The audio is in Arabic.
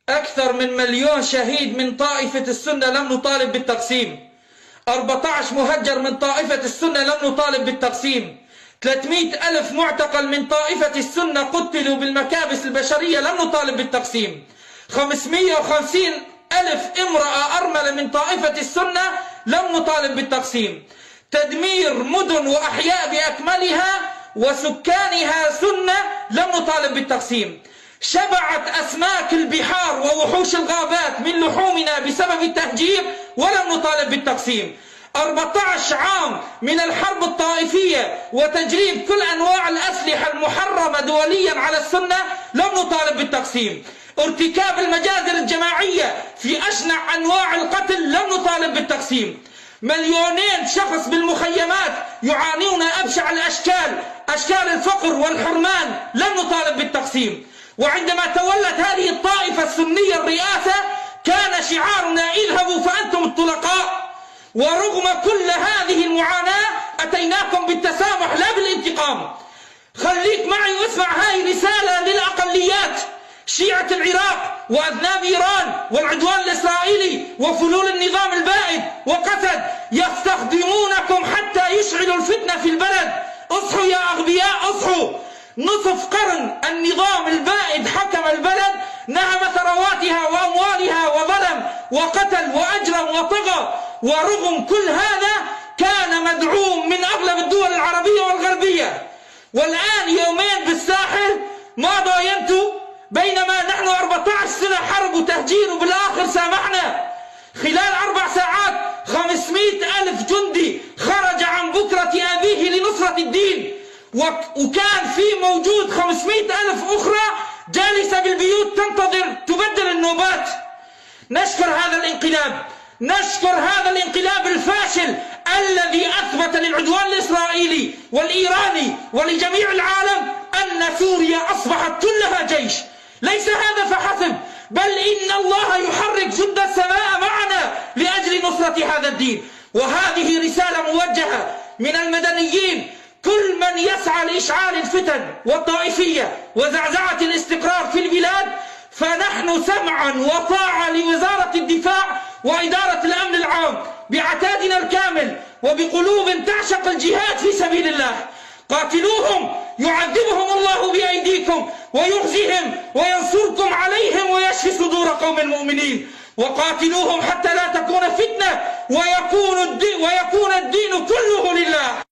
أكثر من 1,000,000 شهيد من طائفة السنة لم نطالب بالتقسيم. 14 مهجر من طائفة السنة لم نطالب بالتقسيم. 300,000 معتقل من طائفة السنة قتلوا بالمكابس البشرية لم نطالب بالتقسيم. 550,000 امرأة أرملة من طائفة السنة لم نطالب بالتقسيم. تدمير مدن وأحياء بأكملها وسكانها سنة لم نطالب بالتقسيم. شبعت أسماك البحار ووحوش الغابات من لحومنا بسبب التهجير ولم نطالب بالتقسيم. 14 عام من الحرب الطائفية وتجريب كل أنواع الأسلحة المحرمة دوليا على السنة لم نطالب بالتقسيم. ارتكاب المجازر الجماعية في أشنع أنواع القتل لم نطالب بالتقسيم. 2,000,000 شخص بالمخيمات يعانون أبشع الأشكال، أشكال الفقر والحرمان، لم نطالب بالتقسيم. وعندما تولت هذه الطائفة السنية الرئاسة كان شعارنا اذهبوا فأنتم الطلقاء. ورغم كل هذه المعاناة أتيناكم بالتسامح لا بالانتقام. خليك معي واسمع هاي رسالة للأقليات، شيعة العراق وأذناب إيران والعدوان الإسرائيلي وفلول النظام البائد وقسد يستخدمونكم حتى يشعلوا الفتنة في البلد. اصحوا يا أغبياء اصحوا. نصف قرن النظام البائد حكم البلد، نهب ثرواتها وأموالها وظلم وقتل وأجرم وطغى، ورغم كل هذا كان مدعوم من أغلب الدول العربية والغربية. والآن يومين بالساحل ما ضاينتوا، بينما نحن 14 سنة حرب وتهجير وبالآخر سامحنا. خلال 4 ساعات 500,000 جندي خرج عن بكرة أبيه لنصرة الدين، وكان في موجود 500,000 أخرى جالسة بالبيوت تنتظر تبدل النوبات. نشكر هذا الانقلاب، نشكر هذا الانقلاب الفاشل الذي أثبت للعدوان الإسرائيلي والإيراني ولجميع العالم أن سوريا أصبحت كلها جيش. ليس هذا فحسب، بل إن الله يحرك جند السماء معنا لأجل نصرة هذا الدين. وهذه رسالة موجهة من المدنيين، كل من يسعى لإشعال الفتن والطائفية وزعزعة الاستقرار في البلاد، فنحن سمعا وطاعة لوزارة الدفاع وإدارة الأمن العام بعتادنا الكامل وبقلوب تعشق الجهاد في سبيل الله. قاتلوهم يعذبهم الله بأيديكم ويخزيهم وينصركم عليهم ويشفي صدور قوم المؤمنين. وقاتلوهم حتى لا تكون فتنة ويكون الدين كله لله.